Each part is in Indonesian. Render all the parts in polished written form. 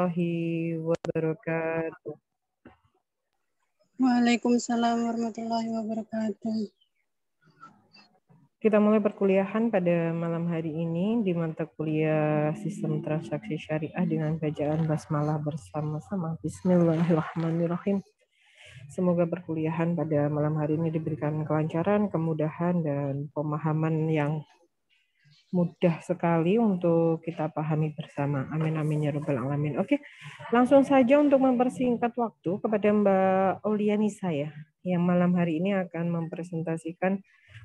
Warahmatullahi wabarakatuh. Waalaikumsalam warahmatullahi wabarakatuh. Kita mulai perkuliahan pada malam hari ini di mata kuliah Sistem Transaksi Syariah dengan bacaan basmalah bersama-sama. Bismillahirrahmanirrahim. Semoga perkuliahan pada malam hari ini diberikan kelancaran, kemudahan, dan pemahaman yang mudah sekali untuk kita pahami bersama. Amin amin ya rabbal alamin. Oke, langsung saja untuk mempersingkat waktu kepada Mbak Aulianisa ya, yang malam hari ini akan mempresentasikan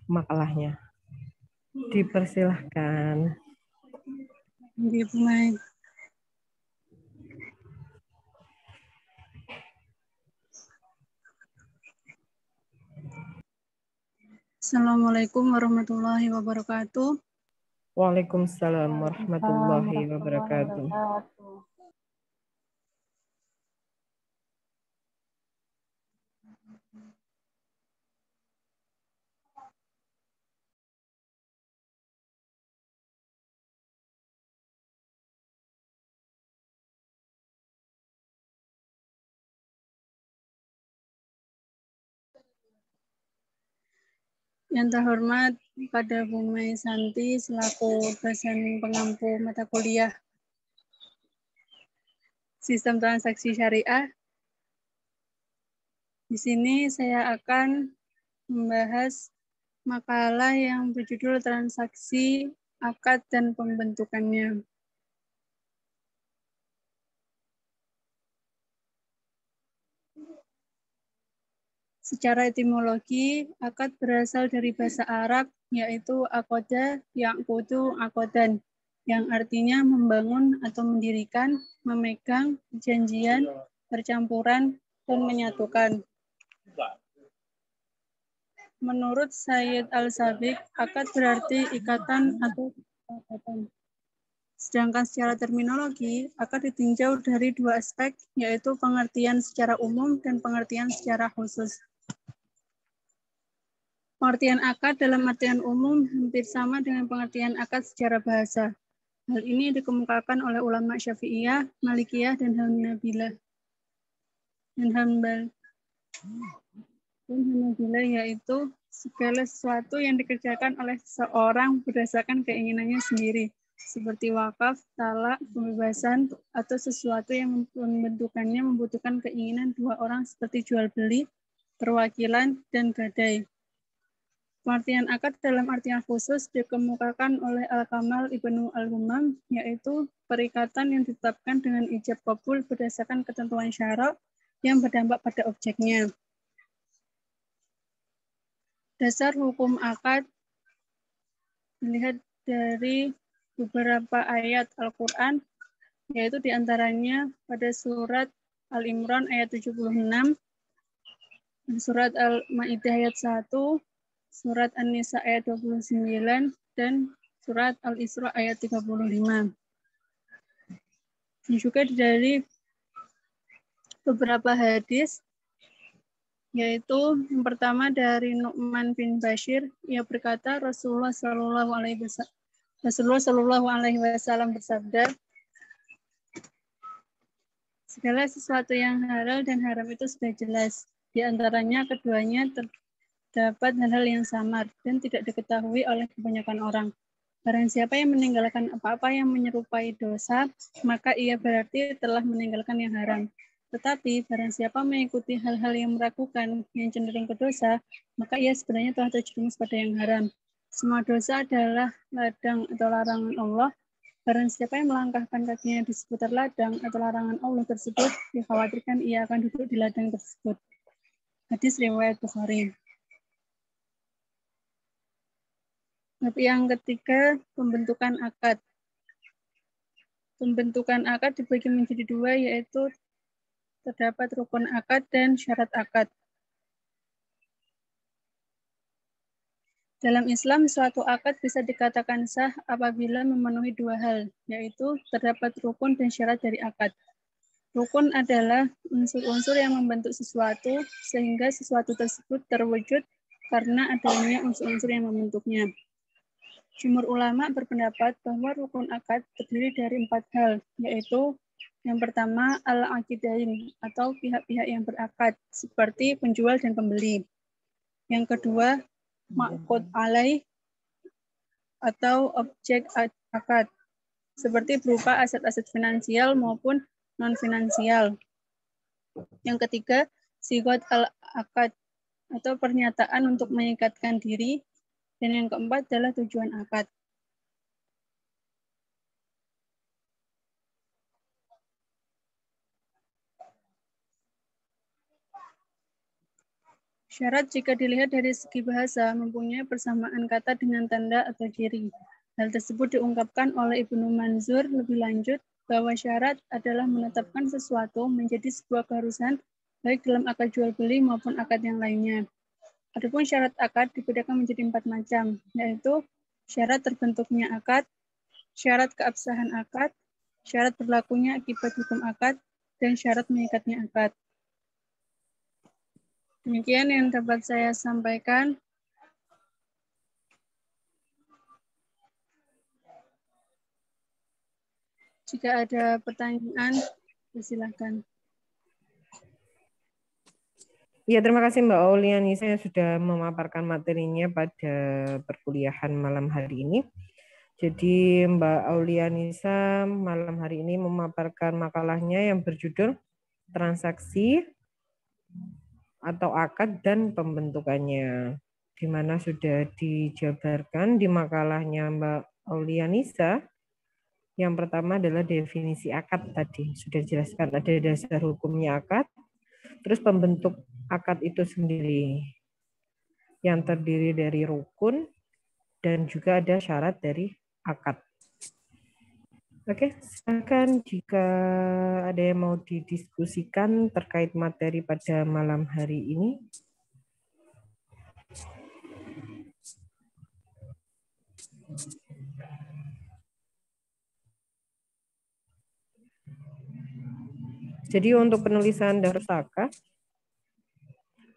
makalahnya. Dipersilahkan. Assalamualaikum warahmatullahi wabarakatuh. Waalaikumsalam warahmatullahi wabarakatuh. Yang terhormat pada Bu Mai Santi selaku dosen pengampu mata kuliah Sistem Transaksi Syariah. Di sini saya akan membahas makalah yang berjudul Transaksi, Akad, dan Pembentukannya. Secara etimologi, akad berasal dari bahasa Arab, yaitu akoda, ya'kudu, akodan, yang artinya membangun atau mendirikan, memegang, perjanjian, percampuran, dan menyatukan. Menurut Sayyid Al-Sabiq, akad berarti ikatan atau kesepakatan. Sedangkan secara terminologi, akad ditinjau dari dua aspek, yaitu pengertian secara umum dan pengertian secara khusus. Pengertian akad dalam artian umum hampir sama dengan pengertian akad secara bahasa. Hal ini dikemukakan oleh ulama Syafi'iyah, Malikiyah, dan Hanabilah. Yaitu segala sesuatu yang dikerjakan oleh seseorang berdasarkan keinginannya sendiri, seperti wakaf, talak, pembebasan, atau sesuatu yang pembentukannya membutuhkan keinginan dua orang seperti jual beli, perwakilan, dan gadai. Pengertian akad dalam artian khusus dikemukakan oleh Al-Kamal Ibnu Al-Humam, yaitu perikatan yang ditetapkan dengan ijab qabul berdasarkan ketentuan syarak yang berdampak pada objeknya. Dasar hukum akad dilihat dari beberapa ayat Al-Quran, yaitu diantaranya pada surat Al-Imran ayat 76, surat Al-Ma'idah ayat 1, surat An-Nisa ayat 29, dan surat Al-Isra ayat 35. Dan juga dari beberapa hadis, yaitu yang pertama dari Nu'man bin Bashir, ia berkata Rasulullah Shallallahu Alaihi Wasallam bersabda, segala sesuatu yang halal dan haram itu sudah jelas. Di antaranya keduanya terdapat hal-hal yang samar dan tidak diketahui oleh kebanyakan orang. Barang siapa yang meninggalkan apa-apa yang menyerupai dosa, maka ia berarti telah meninggalkan yang haram. Tetapi barang siapa mengikuti hal-hal yang meragukan, yang cenderung ke dosa, maka ia sebenarnya telah terjerumus pada yang haram. Semua dosa adalah ladang atau larangan Allah. Barang siapa yang melangkahkan kakinya di seputar ladang atau larangan Allah tersebut, dikhawatirkan ia akan duduk di ladang tersebut. Hadis riwayat Bukhari. Bab yang ketiga, pembentukan akad. Pembentukan akad dibagi menjadi dua, yaitu terdapat rukun akad dan syarat akad. Dalam Islam, suatu akad bisa dikatakan sah apabila memenuhi dua hal, yaitu terdapat rukun dan syarat dari akad. Rukun adalah unsur-unsur yang membentuk sesuatu, sehingga sesuatu tersebut terwujud karena adanya unsur-unsur yang membentuknya. Jumhur ulama berpendapat bahwa rukun akad terdiri dari 4 hal, yaitu Yang pertama, al-aqidain atau pihak-pihak yang berakad, seperti penjual dan pembeli. Yang kedua, ma'qud alaih atau objek akad, seperti berupa aset-aset finansial maupun non-finansial. Yang ketiga, sigot al-akad atau pernyataan untuk mengikatkan diri. Dan yang keempat adalah tujuan akad. Syarat jika dilihat dari segi bahasa mempunyai persamaan kata dengan tanda atau ciri. Hal tersebut diungkapkan oleh Ibnu Manzur lebih lanjut bahwa syarat adalah menetapkan sesuatu menjadi sebuah keharusan baik dalam akad jual beli maupun akad yang lainnya. Adapun syarat akad dibedakan menjadi 4 macam, yaitu syarat terbentuknya akad, syarat keabsahan akad, syarat berlakunya akibat hukum akad, dan syarat mengikatnya akad. Demikian yang dapat saya sampaikan. Jika ada pertanyaan, silakan. Ya, terima kasih Mbak Aulianisa yang sudah memaparkan materinya pada perkuliahan malam hari ini. Jadi Mbak Aulianisa malam hari ini memaparkan makalahnya yang berjudul Transaksi atau akad dan pembentukannya, di mana sudah dijabarkan di makalahnya Mbak Aulianisa. Yang pertama adalah definisi akad tadi, sudah dijelaskan ada dasar hukumnya akad, terus pembentuk akad itu sendiri yang terdiri dari rukun dan juga ada syarat dari akad. Oke, silakan jika ada yang mau didiskusikan terkait materi pada malam hari ini. Jadi untuk penulisan Darusaka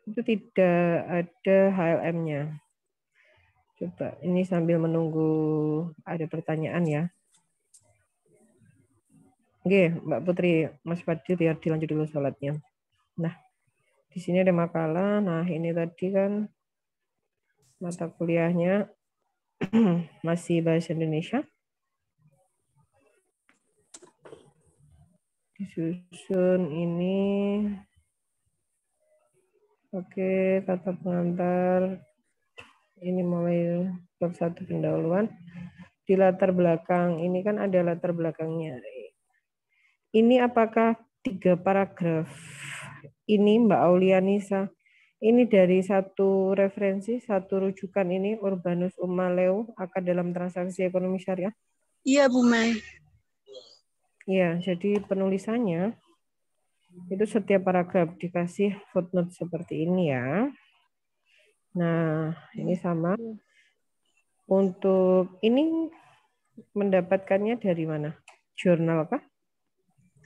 itu tidak ada HLM-nya. Coba ini sambil menunggu ada pertanyaan ya. Oke, Mbak Putri, Mas Fadil biar dilanjut dulu sholatnya. Nah, di sini ada makalah. Nah, ini tadi kan mata kuliahnya masih bahasa Indonesia. Disusun ini. Oke, kata pengantar. Ini mulai bab 1 pendahuluan. Di latar belakang, ini kan ada latar belakangnya. Ini apakah 3 paragraf? Ini Mbak Aulianisa. Ini dari satu referensi, satu rujukan ini Urbanus Umaleu, akad dalam transaksi ekonomi syariah. Iya, Bu Mai. Iya, jadi penulisannya itu setiap paragraf dikasih footnote seperti ini ya. Nah, ini sama. Untuk ini mendapatkannya dari mana? Jurnal kah?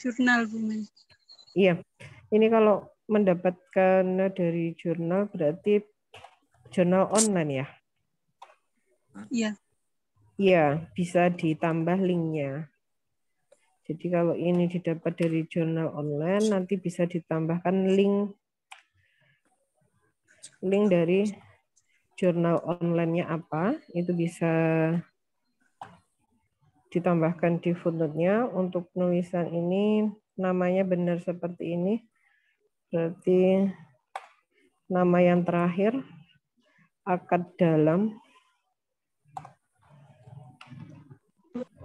Jurnal, Bu Mai. Iya, ini kalau mendapatkan dari jurnal berarti jurnal online ya? Iya. Iya, bisa ditambah linknya. Jadi kalau ini didapat dari jurnal online, nanti bisa ditambahkan link dari jurnal online-nya apa, itu bisa ditambahkan di footnote-nya. Untuk penulisan ini namanya benar seperti ini. Berarti nama yang terakhir akad dalam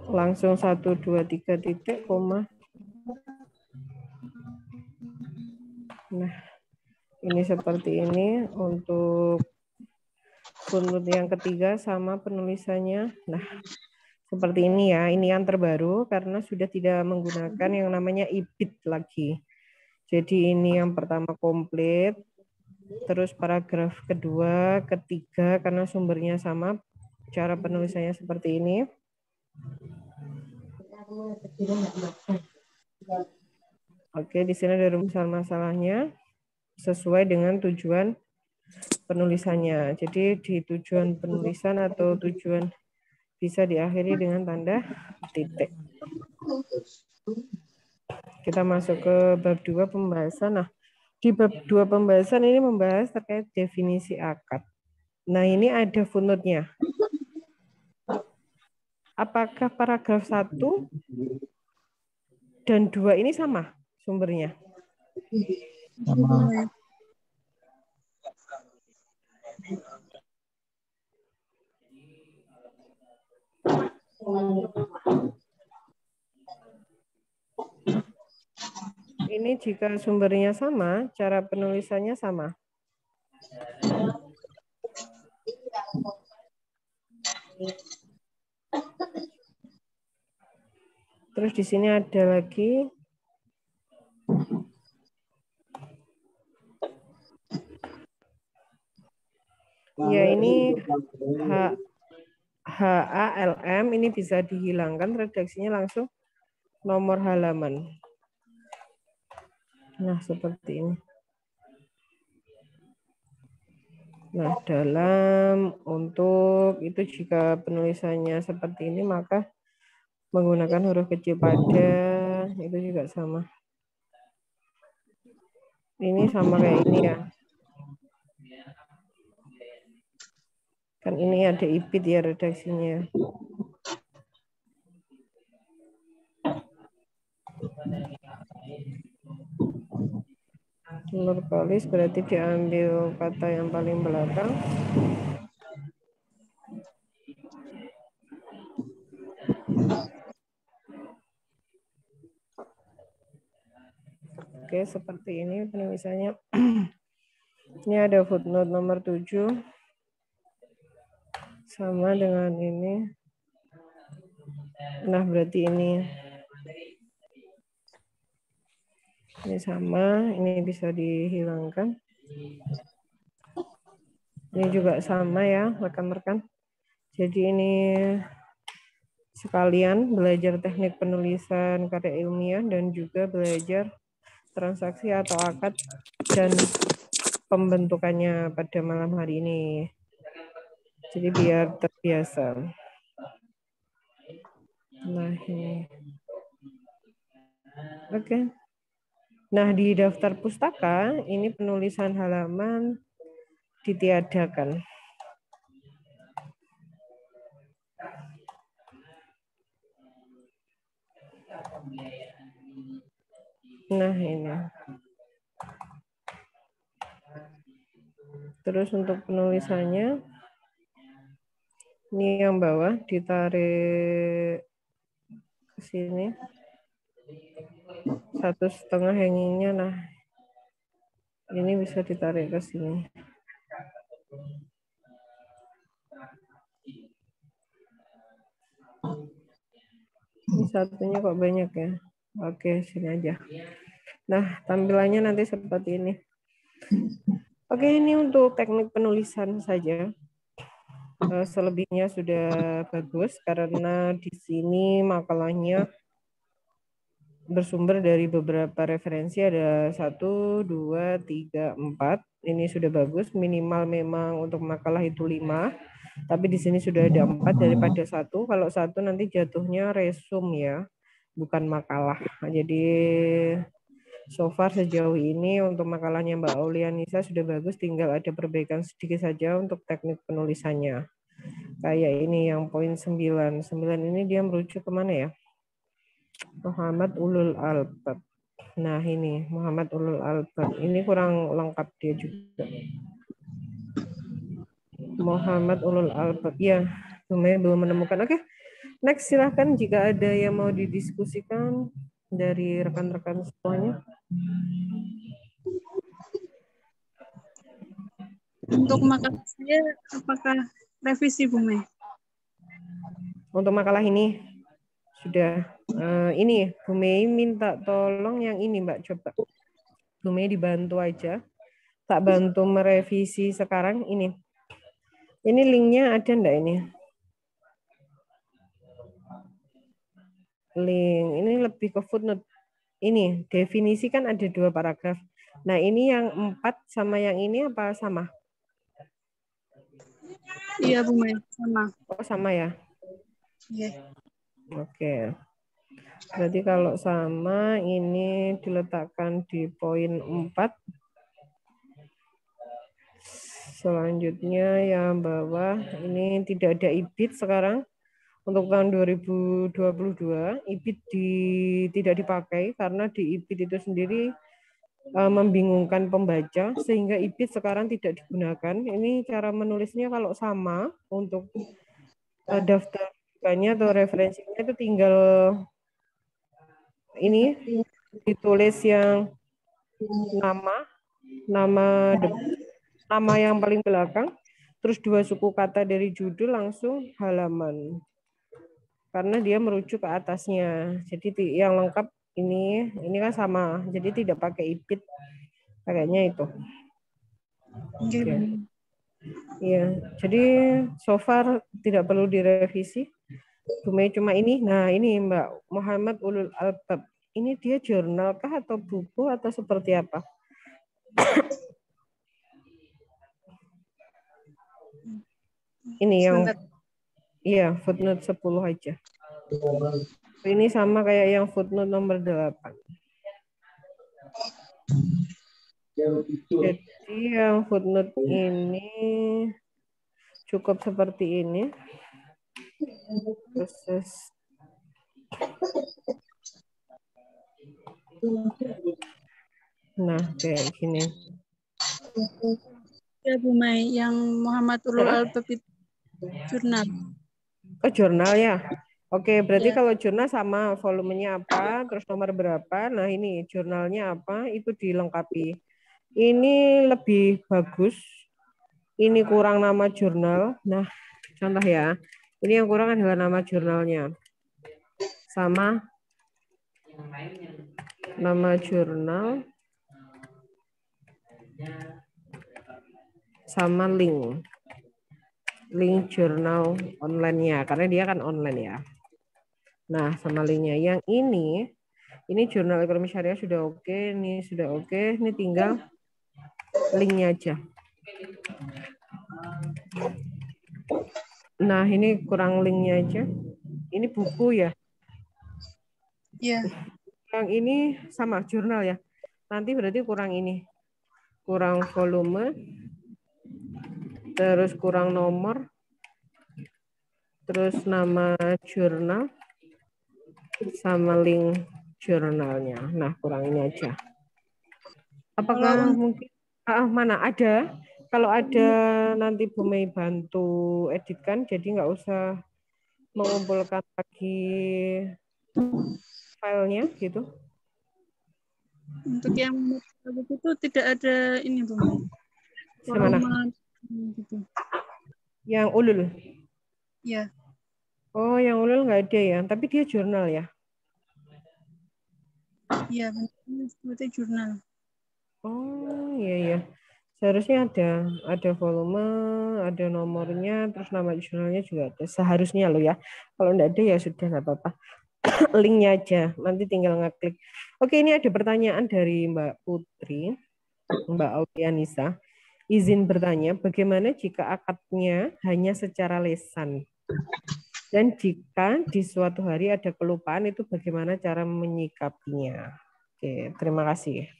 langsung 1 2 3 titik koma. Nah, ini seperti ini untuk footnote yang ketiga sama penulisannya. Nah, seperti ini ya. Ini yang terbaru karena sudah tidak menggunakan yang namanya ibid lagi. Jadi ini yang pertama komplit. Terus paragraf kedua, ketiga karena sumbernya sama, cara penulisannya seperti ini. Oke, di sini ada rumusan masalahnya sesuai dengan tujuan penulisannya. Jadi di tujuan penulisan atau tujuan bisa diakhiri dengan tanda titik. Kita masuk ke bab 2 pembahasan. Nah, di bab 2 pembahasan ini membahas terkait definisi akad. Nah, ini ada footnote-nya. Apakah paragraf 1 dan 2 ini sama sumbernya? Sama. Ini jika sumbernya sama, cara penulisannya sama. Terus di sini ada lagi ya, ini HALM ini bisa dihilangkan, redaksinya langsung nomor halaman. Nah, seperti ini. Nah, untuk itu jika penulisannya seperti ini, maka menggunakan huruf kecil pada itu juga sama. Ini sama kayak ini ya. Kan ini ada ibit ya redaksinya. Nurkolis berarti diambil kata yang paling belakang. Oke, seperti ini penulisannya. Ini ada footnote nomor 7. Sama dengan ini. Nah, berarti ini sama, ini bisa dihilangkan. Ini juga sama ya, rekan-rekan. Jadi ini sekalian belajar teknik penulisan karya ilmiah dan juga belajar transaksi atau akad dan pembentukannya pada malam hari ini. Jadi biar terbiasa. Nah, ini. Oke. Nah, di daftar pustaka ini penulisan halaman ditiadakan. Nah, ini. Terus untuk penulisannya, ini yang bawah ditarik ke sini. 1,5 hangingnya, nah ini bisa ditarik ke sini. Ini satunya kok banyak ya. Oke, sini aja. Nah, tampilannya nanti seperti ini. Oke, ini untuk teknik penulisan saja. Selebihnya sudah bagus karena di sini makalahnya bersumber dari beberapa referensi, ada 1, 2, 3, 4. Ini sudah bagus, minimal memang untuk makalah itu 5. Tapi di sini sudah ada 4 daripada 1. Kalau 1 nanti jatuhnya resume ya, bukan makalah. Nah, jadi so far sejauh ini untuk makalahnya Mbak Aulianisa sudah bagus, tinggal ada perbaikan sedikit saja untuk teknik penulisannya. Kayak ini yang poin 9. 9 ini dia merujuk kemana ya? Muhammad Ulul Albab. Nah, ini Muhammad Ulul Albab. Ini kurang lengkap dia juga. Muhammad Ulul Albab. Ya, belum menemukan. Oke. Next, silahkan jika ada yang mau didiskusikan dari rekan-rekan semuanya. Untuk makalah saya, apakah revisi, Bu Mei? Untuk makalah ini sudah. Ini Bu Mei minta tolong yang ini Mbak, coba. Bu Mei dibantu aja. Tak bantu merevisi sekarang ini. Ini linknya ada enggak ini? Link ini lebih ke footnote. Ini definisi kan ada 2 paragraf. Nah, ini yang 4 sama yang ini apa sama? Iya, Bu Mei, sama. Oh, sama ya? Iya. Oke. Berarti kalau sama ini diletakkan di poin 4. Selanjutnya yang bawah ini tidak ada IBIT sekarang. Untuk tahun 2022 IBIT tidak dipakai karena di IBIT itu sendiri membingungkan pembaca sehingga IBIT sekarang tidak digunakan. Ini cara menulisnya kalau sama untuk daftar bukannya atau referensinya itu tinggal ini ditulis yang nama yang paling belakang, terus 2 suku kata dari judul langsung halaman. Karena dia merujuk ke atasnya. Jadi yang lengkap ini kan sama. Jadi tidak pakai IBIT. Pakainya itu. Oke. Iya, jadi so far tidak perlu direvisi. Cuma ini. Nah, ini Mbak Muhammad Ulul Albab. Ini dia jurnal kah atau buku atau seperti apa? Ini yang iya, footnote 10 aja. Ini sama kayak yang footnote nomor 8. Jadi yang footnote ini cukup seperti ini. Proses. Nah, kayak gini. Ya Bu Mai, yang Muhammad Ulul Albab itu jurnal. Oh, jurnal ya. Oke, berarti kalau jurnal sama volumenya apa, terus nomor berapa. Nah, ini jurnalnya apa, itu dilengkapi. Ini lebih bagus. Ini kurang nama jurnal. Nah, contoh ya. Ini yang kurang adalah nama jurnalnya. Sama nama jurnal sama link jurnal online-nya karena dia kan online ya. Nah, sama linknya yang ini jurnal ekonomi syariah sudah oke, ini sudah oke, ini tinggal linknya aja. Nah, ini kurang linknya aja. Ini buku ya. Iya. Yang ini sama jurnal ya. Nanti berarti kurang ini. Kurang volume. Terus kurang nomor. Terus nama jurnal. Sama link jurnalnya. Nah, kurang ini aja. Apakah mungkin mana ada? Kalau ada nanti Bu Mei bantu editkan, jadi nggak usah mengumpulkan lagi filenya gitu. Untuk yang itu tidak ada ini Bu Mei. Volume gitu. Yang ulul. Ya. Oh, yang ulul nggak ada ya, tapi dia jurnal ya. Iya, berarti jurnal. Oh, iya iya. Seharusnya ada volume, ada nomornya, terus nama jurnalnya juga ada. Seharusnya loh ya. Kalau enggak ada ya sudah nggak apa-apa. Linknya aja, nanti tinggal ngeklik. Oke, ini ada pertanyaan dari Mbak Putri, Mbak Aulianisa. Izin bertanya, bagaimana jika akadnya hanya secara lisan? Dan jika di suatu hari ada kelupaan, itu bagaimana cara menyikapinya? Oke, terima kasih.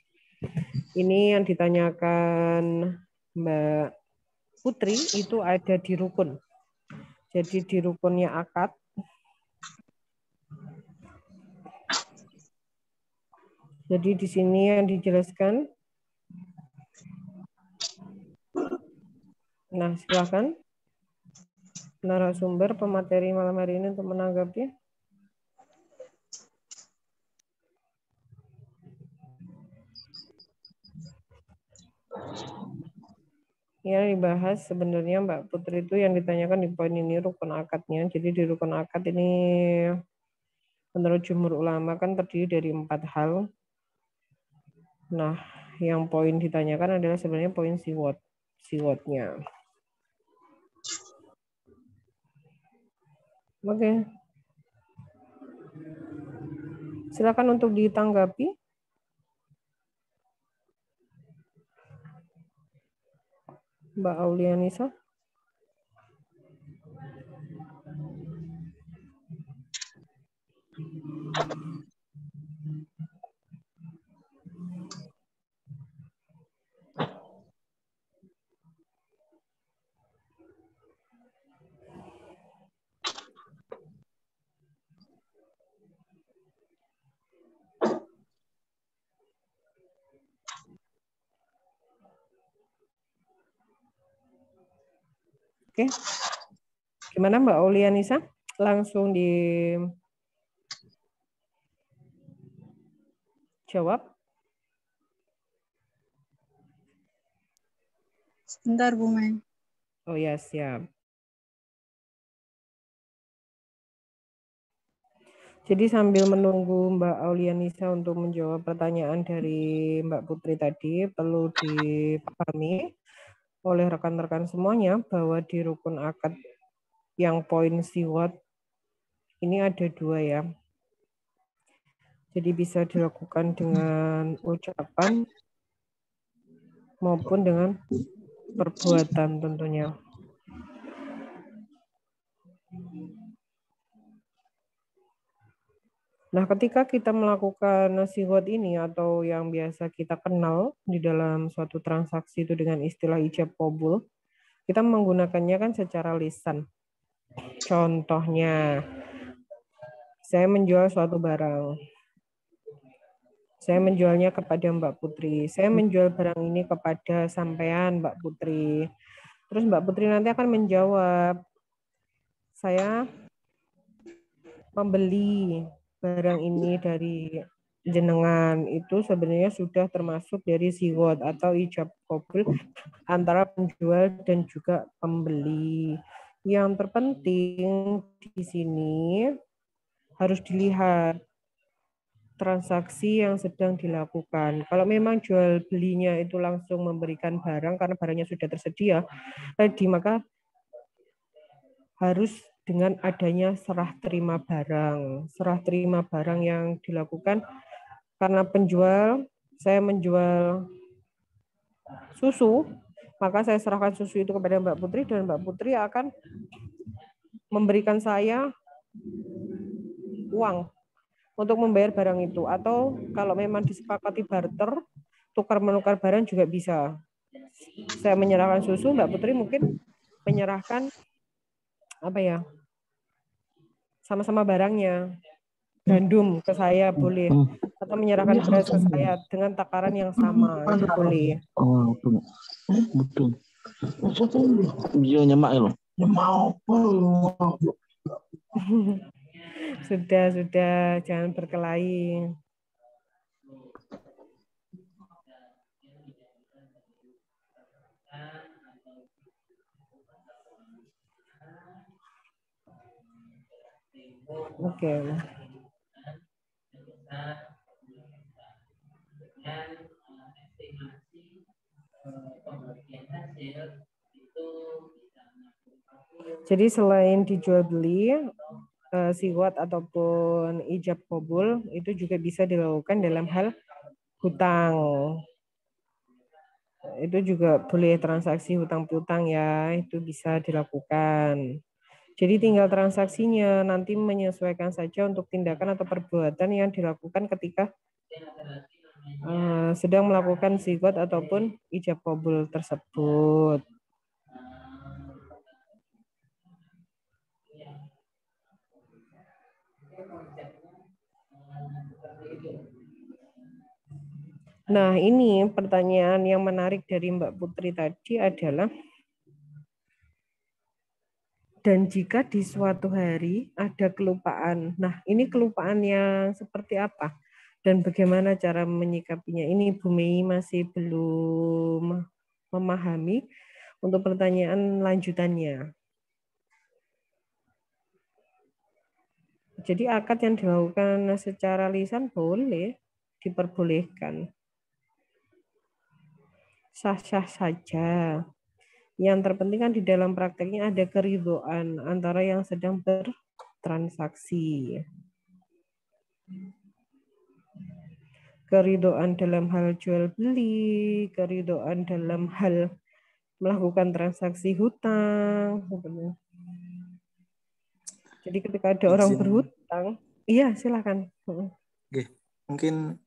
Ini yang ditanyakan Mbak Putri itu ada di rukun. Jadi di rukunnya akad. Jadi di sini yang dijelaskan. Nah, silakan narasumber pemateri malam hari ini untuk menanggapi. Yang dibahas sebenarnya Mbak Putri itu yang ditanyakan di poin ini rukun akadnya. Jadi di rukun akad ini menurut jumhur ulama kan terdiri dari 4 hal. Nah, yang poin ditanyakan adalah sebenarnya poin siwotnya. Oke. Silakan untuk ditanggapi. Mbak Aulianisa. Oke. Gimana Mbak Aulianisa? Langsung dijawab. Sebentar Bu Mai. Oh ya, siap. Jadi sambil menunggu Mbak Aulianisa untuk menjawab pertanyaan dari Mbak Putri tadi, perlu dipahami oleh rekan-rekan semuanya bahwa di rukun akad yang poin siwat ini ada 2 ya. Jadi bisa dilakukan dengan ucapan maupun dengan perbuatan tentunya. Nah, ketika kita melakukan siwat ini atau yang biasa kita kenal di dalam suatu transaksi itu dengan istilah ijab qabul, kita menggunakannya kan secara lisan. Contohnya, saya menjual suatu barang. Saya menjualnya kepada Mbak Putri. Saya menjual barang ini kepada sampean Mbak Putri. Terus Mbak Putri nanti akan menjawab, saya membeli barang ini dari jenengan. Itu sebenarnya sudah termasuk dari siwat atau ijab qabul antara penjual dan juga pembeli. Yang terpenting di sini harus dilihat transaksi yang sedang dilakukan. Kalau memang jual belinya itu langsung memberikan barang karena barangnya sudah tersedia, maka harus dengan adanya serah terima barang. Serah terima barang yang dilakukan karena penjual, saya menjual susu, maka saya serahkan susu itu kepada Mbak Putri dan Mbak Putri akan memberikan saya uang untuk membayar barang itu. Atau kalau memang disepakati barter, tukar-menukar barang juga bisa. Saya menyerahkan susu, Mbak Putri mungkin menyerahkan apa ya, sama-sama barangnya. Gandum ke saya boleh, atau menyerahkan beras ke saya dengan takaran yang sama, itu boleh. Oh, betul. Dia nyemak loh. Sudah, jangan berkelahi. Oke. Jadi selain dijual beli, siwat ataupun ijab qabul itu juga bisa dilakukan dalam hal hutang. Itu juga boleh transaksi hutang piutang ya, itu bisa dilakukan. Jadi tinggal transaksinya nanti menyesuaikan saja untuk tindakan atau perbuatan yang dilakukan ketika sedang melakukan siwat ataupun ijab qabul tersebut. Nah, ini pertanyaan yang menarik dari Mbak Putri tadi adalah, dan jika di suatu hari ada kelupaan. Nah, ini kelupaan yang seperti apa? Dan bagaimana cara menyikapinya? Ini Bu Mei masih belum memahami untuk pertanyaan lanjutannya. Jadi akad yang dilakukan secara lisan boleh, diperbolehkan. Sah-sah saja. Yang terpenting kan di dalam prakteknya ada keridhaan antara yang sedang bertransaksi. Keridhaan dalam hal jual beli, keridhaan dalam hal melakukan transaksi hutang. Jadi ketika ada orang berhutang, Iya, silakan. Oke, mungkin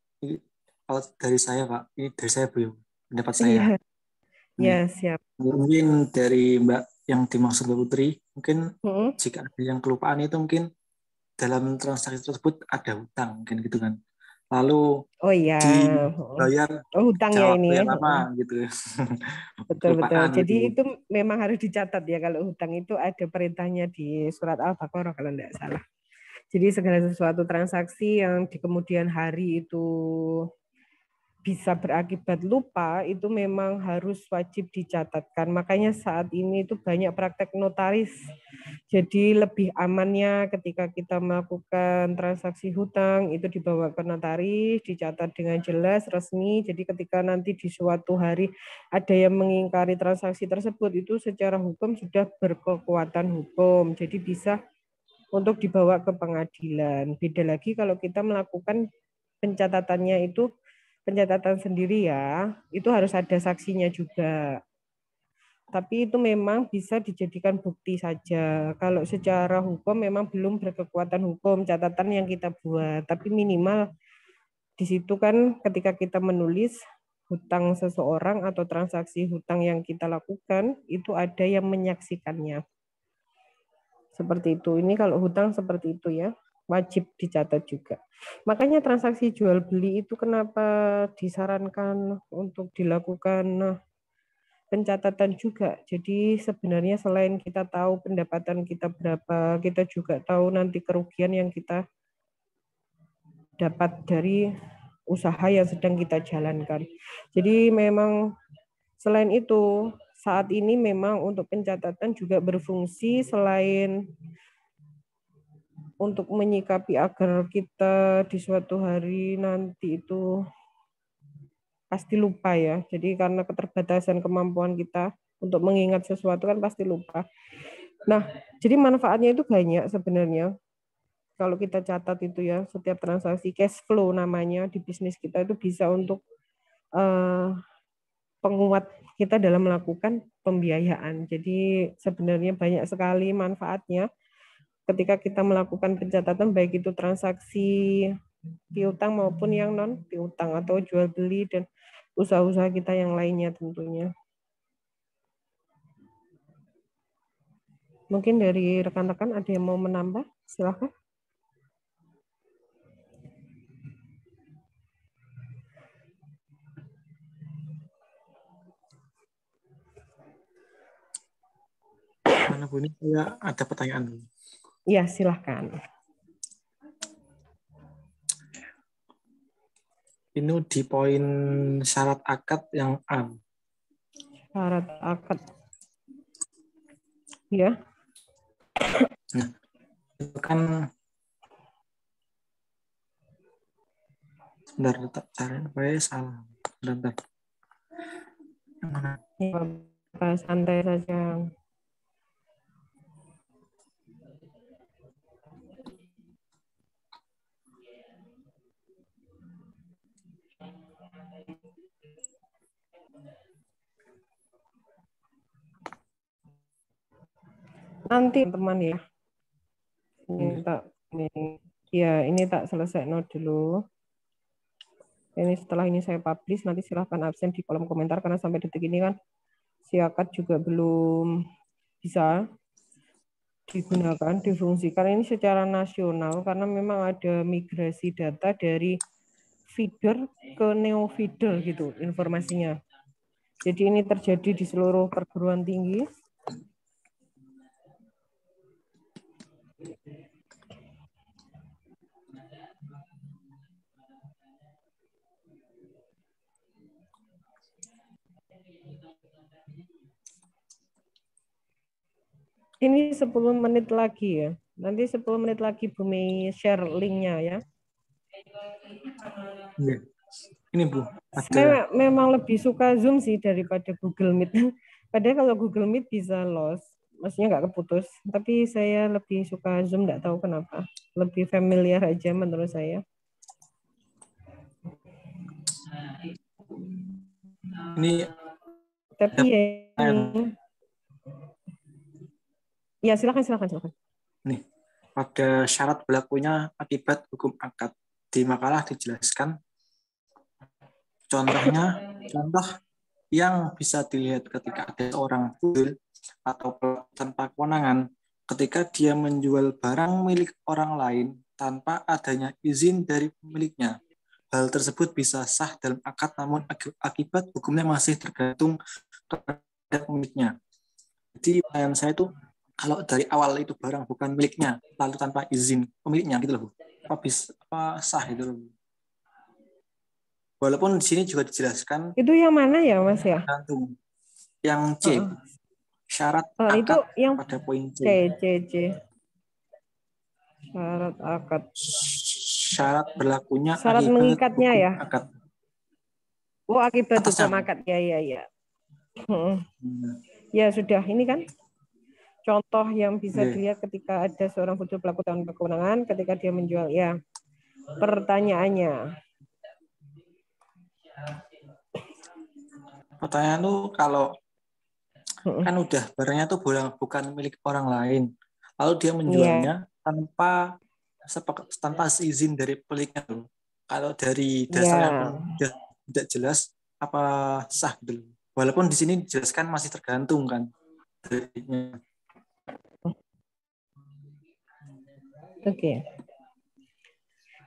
kalau dari saya Pak, ini dari saya Bu, pendapat saya. Iya, Nih, ya siap. mungkin dari Mbak yang dimaksud Mbak Putri, mungkin Mm-mm. jika ada yang kelupaan itu mungkin dalam transaksi tersebut ada hutang, mungkin gitu kan. Lalu Oh iya. dibayar Oh, hutang ya jawab ini ya. yang lama gitu. Betul-betul. Kelupaan Jadi gitu. itu memang harus dicatat ya, kalau hutang itu ada perintahnya di surat Al-Baqarah kalau tidak salah. Jadi segala sesuatu transaksi yang di kemudian hari itu bisa berakibat lupa, itu memang harus wajib dicatatkan. Makanya saat ini itu banyak praktek notaris. Jadi lebih amannya ketika kita melakukan transaksi hutang, itu dibawa ke notaris, dicatat dengan jelas, resmi. Jadi ketika nanti di suatu hari ada yang mengingkari transaksi tersebut, itu secara hukum sudah berkekuatan hukum. Jadi bisa untuk dibawa ke pengadilan. Beda lagi kalau kita melakukan pencatatannya itu pencatatan sendiri ya, itu harus ada saksinya juga. Tapi itu memang bisa dijadikan bukti saja. Kalau secara hukum memang belum berkekuatan hukum catatan yang kita buat, tapi minimal di situ kan ketika kita menulis hutang seseorang atau transaksi hutang yang kita lakukan, itu ada yang menyaksikannya. Seperti itu. Ini kalau hutang seperti itu ya, wajib dicatat juga. Makanya transaksi jual beli itu kenapa disarankan untuk dilakukan pencatatan juga. Jadi sebenarnya selain kita tahu pendapatan kita berapa, kita juga tahu nanti kerugian yang kita dapat dari usaha yang sedang kita jalankan. Jadi memang selain itu, saat ini memang untuk pencatatan juga berfungsi selain untuk menyikapi agar kita di suatu hari nanti itu pasti lupa ya. Jadi karena keterbatasan kemampuan kita untuk mengingat sesuatu kan pasti lupa. Nah, jadi manfaatnya itu banyak sebenarnya. Kalau kita catat itu ya, setiap transaksi cash flow namanya di bisnis kita itu bisa untuk penguat kita dalam melakukan pembiayaan. Jadi sebenarnya banyak sekali manfaatnya ketika kita melakukan pencatatan, baik itu transaksi piutang maupun yang non piutang atau jual beli dan usaha-usaha kita yang lainnya tentunya. Mungkin dari rekan-rekan ada yang mau menambah? Silahkan. Mana Bu, ini saya ada pertanyaan. Ya, silahkan. Ini di poin syarat akad yang A. Syarat akad. Ya. Nah, itu kan sebentar, tetap cari apa ya, salah. Bentar. Ya, santai saja. Nanti teman ya. Ini tak selesai dulu. Ini setelah ini saya publish, nanti silahkan absen di kolom komentar karena sampai detik ini kan si akad juga belum bisa digunakan, difungsikan ini secara nasional karena memang ada migrasi data dari feeder ke neo feeder gitu informasinya. Jadi ini terjadi di seluruh perguruan tinggi. Ini 10 menit lagi ya. Nanti 10 menit lagi Bu Mei share linknya ya. Ya. Ini Bu, Saya memang lebih suka Zoom sih daripada Google Meet. Padahal kalau Google Meet bisa lost, maksudnya nggak keputus. Tapi saya lebih suka Zoom, nggak tahu kenapa. Lebih familiar aja menurut saya. Ini tapi ya ini. Ya silakan. Nih, pada syarat berlakunya akibat hukum akad. Di makalah dijelaskan contoh yang bisa dilihat ketika ada seorang fudul atau pelaku tanpa kewenangan ketika dia menjual barang milik orang lain tanpa adanya izin dari pemiliknya. Hal tersebut bisa sah dalam akad, namun akibat hukumnya masih tergantung kepada pemiliknya. Jadi pertanyaan saya itu, kalau dari awal itu barang bukan miliknya, lalu tanpa izin pemiliknya gitu loh, Bu. Apa sah itu loh? Walaupun di sini juga dijelaskan Itu yang mana ya, Mas ya? tergantung. Yang C, syarat Itu akad yang pada poin C. C. Syarat akad. Syarat berlakunya Syarat akibat mengikatnya hukum ya. akad. Oh, akibat Atasnya, hukum Bu. akad. Ya. Ya sudah, ini kan contoh yang bisa dilihat ketika ada seorang fudul pelaku tanpa kewenangan ketika dia menjual. Ya, pertanyaannya. Pertanyaan tuh kalau kan udah barangnya tuh bukan milik orang lain, lalu dia menjualnya tanpa izin dari pemiliknya tuh. Kalau dari dasarnya pun sudah tidak jelas apa sah gitu. Walaupun di sini dijelaskan masih tergantung kan. Oke.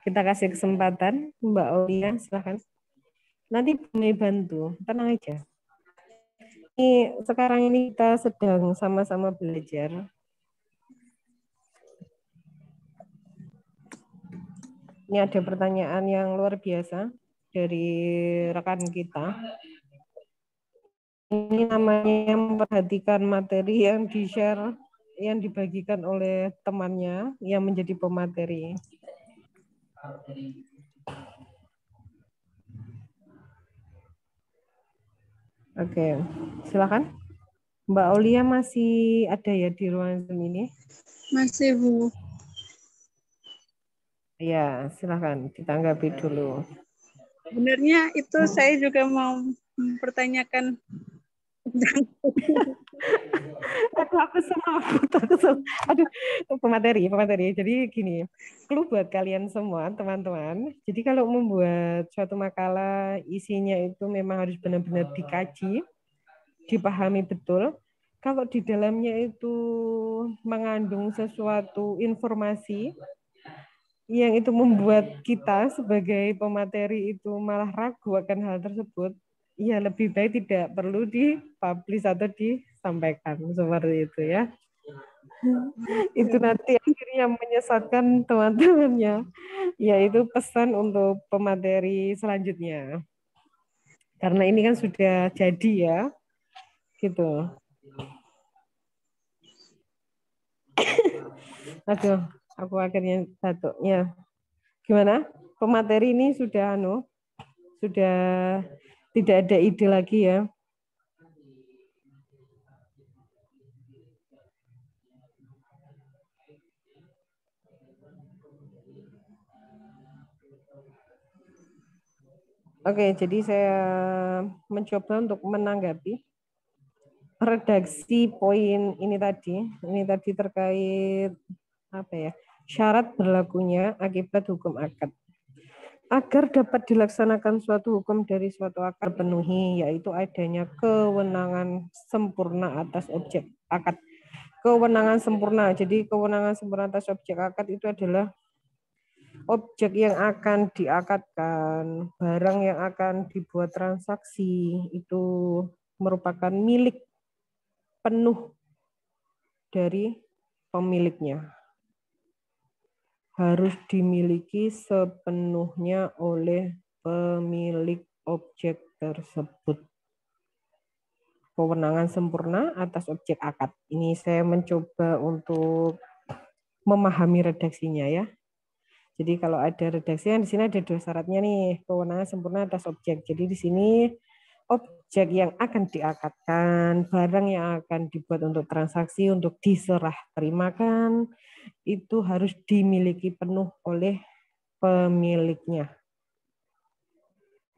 Kita kasih kesempatan Mbak Aulia, silahkan. Nanti boleh bantu, tenang aja. Ini sekarang ini kita sedang sama-sama belajar. Ini ada pertanyaan yang luar biasa dari rekan kita. Ini namanya memperhatikan materi yang di-share, yang dibagikan oleh temannya yang menjadi pemateri. Oke, silakan. Mbak Aulia masih ada ya di ruang Zoom ini? Masih, Bu. Ya, silakan ditanggapi dulu. Sebenarnya itu saya juga mau mempertanyakan. Aduh, pemateri. Jadi gini, clue buat kalian semua, teman-teman. Jadi kalau membuat suatu makalah, isinya itu memang harus benar-benar dikaji, dipahami betul. Kalau di dalamnya itu mengandung sesuatu informasi yang itu membuat kita sebagai pemateri itu malah ragu akan hal tersebut, ya lebih baik tidak perlu dipublish atau disampaikan seperti itu ya. Itu nanti akhirnya menyesatkan teman-temannya, yaitu pesan untuk pemateri selanjutnya. Karena ini kan sudah jadi ya, gitu. Aduh, aku akhirnya batuk. Ya, gimana? Pemateri ini sudah tidak ada ide lagi ya. Oke, jadi saya mencoba untuk menanggapi redaksi poin ini tadi. Ini tadi terkait apa ya? Syarat berlakunya akibat hukum akad. Agar dapat dilaksanakan suatu hukum dari suatu akad penuhi, yaitu adanya kewenangan sempurna atas objek akad. Kewenangan sempurna. Jadi kewenangan sempurna atas objek akad itu adalah objek yang akan diakadkan, barang yang akan dibuat transaksi itu merupakan milik penuh dari pemiliknya. Harus dimiliki sepenuhnya oleh pemilik objek tersebut. Kewenangan sempurna atas objek akad. Ini saya mencoba untuk memahami redaksinya ya. Jadi kalau ada redaksi yang di sini ada dua syaratnya nih, kewenangan sempurna atas objek. Jadi di sini objek yang akan diakadkan, barang yang akan dibuat untuk transaksi, untuk diserah terimakan, itu harus dimiliki penuh oleh pemiliknya.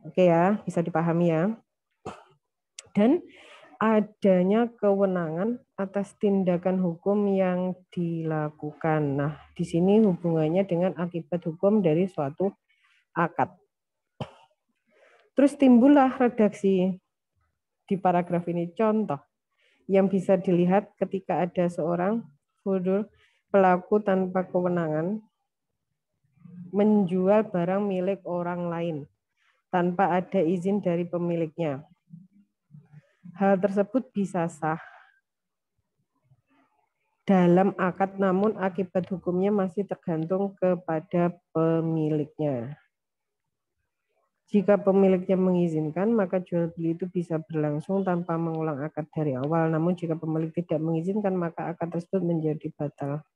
Oke ya, bisa dipahami ya. Dan adanya kewenangan atas tindakan hukum yang dilakukan. Nah, di sini hubungannya dengan akibat hukum dari suatu akad. Terus timbullah redaksi di paragraf ini contoh yang bisa dilihat ketika ada seorang pelaku tanpa kewenangan menjual barang milik orang lain tanpa ada izin dari pemiliknya. Hal tersebut bisa sah dalam akad, namun akibat hukumnya masih tergantung kepada pemiliknya. Jika pemiliknya mengizinkan, maka jual beli itu bisa berlangsung tanpa mengulang akad dari awal. Namun jika pemilik tidak mengizinkan, maka akad tersebut menjadi batal.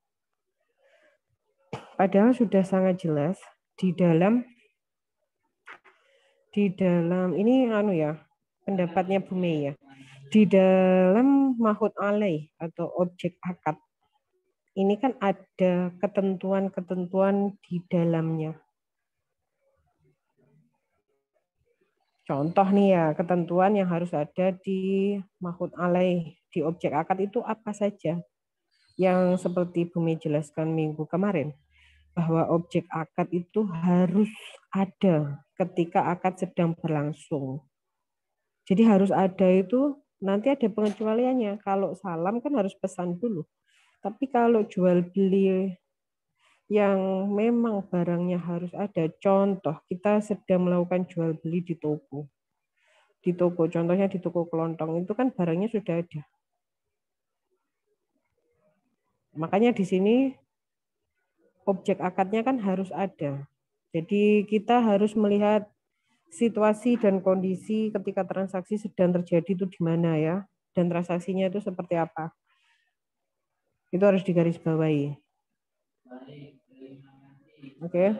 Padahal sudah sangat jelas di dalam ini pendapatnya Bu Mei ya. Di dalam mahud alaih atau objek akad ini kan ada ketentuan-ketentuan di dalamnya. Contoh nih ya, ketentuan yang harus ada di mahud alaih, di objek akad itu apa saja? Yang seperti Bu Mei jelaskan minggu kemarin, bahwa objek akad itu harus ada ketika akad sedang berlangsung. Jadi harus ada itu, nanti ada pengecualiannya. Kalau salam kan harus pesan dulu. Tapi kalau jual beli yang memang barangnya harus ada, contoh kita sedang melakukan jual beli di toko. Di toko, contohnya di toko kelontong itu kan barangnya sudah ada. Makanya di sini objek akadnya kan harus ada. Jadi kita harus melihat situasi dan kondisi ketika transaksi sedang terjadi itu di mana ya, dan transaksinya itu seperti apa. Itu harus digarisbawahi. Oke.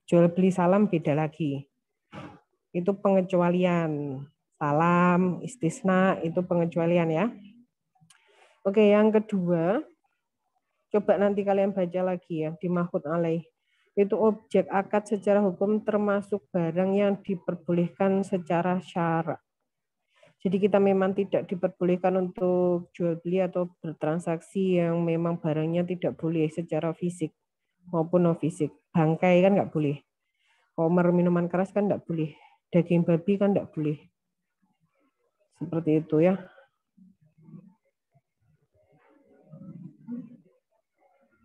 Jual beli salam beda lagi. Itu pengecualian. Salam, istisna, itu pengecualian ya. Oke, yang kedua, coba nanti kalian baca lagi ya, di mahud alaih. Itu objek akad secara hukum termasuk barang yang diperbolehkan secara syara. Jadi kita memang tidak diperbolehkan untuk jual beli atau bertransaksi yang memang barangnya tidak boleh secara fisik maupun non fisik. Bangkai kan nggak boleh. Komer minuman keras kan nggak boleh. Daging babi kan nggak boleh. Seperti itu ya.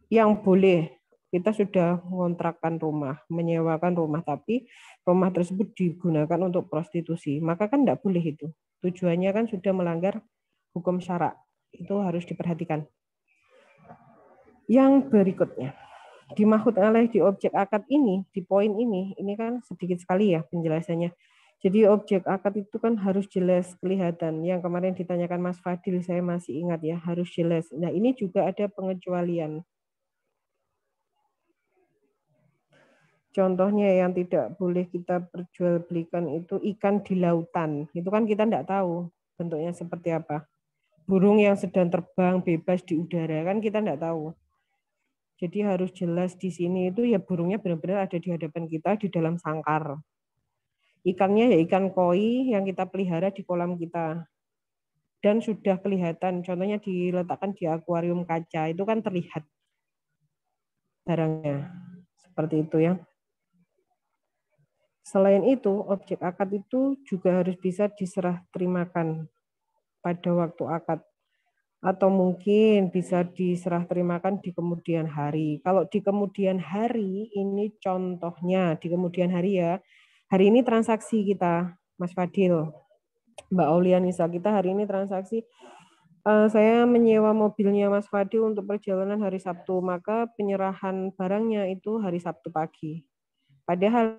Yang boleh, kita sudah mengontrakkan rumah, menyewakan rumah, tapi rumah tersebut digunakan untuk prostitusi. Maka kan nggak boleh itu. Tujuannya kan sudah melanggar hukum syara. Itu harus diperhatikan. Yang berikutnya, di mahud alaih di objek akad ini, di poin ini kan sedikit sekali ya penjelasannya. Jadi objek akad itu kan harus jelas kelihatan. Yang kemarin ditanyakan Mas Fadil, saya masih ingat ya, harus jelas. Nah ini juga ada pengecualian. Contohnya yang tidak boleh kita perjualbelikan itu ikan di lautan. Itu kan kita tidak tahu bentuknya seperti apa. Burung yang sedang terbang bebas di udara kan kita tidak tahu. Jadi harus jelas di sini itu ya burungnya benar-benar ada di hadapan kita di dalam sangkar. Ikannya ya ikan koi yang kita pelihara di kolam kita. Dan sudah kelihatan, contohnya diletakkan di akuarium kaca, itu kan terlihat barangnya. Seperti itu ya. Selain itu, objek akad itu juga harus bisa diserah terimakan pada waktu akad. Atau mungkin bisa diserah terimakan di kemudian hari. Kalau di kemudian hari, ini contohnya di kemudian hari ya. Hari ini transaksi kita, Mas Fadil, Mbak Aulianisa, kita hari ini transaksi. Saya menyewa mobilnya Mas Fadil untuk perjalanan hari Sabtu, maka penyerahan barangnya itu hari Sabtu pagi. Padahal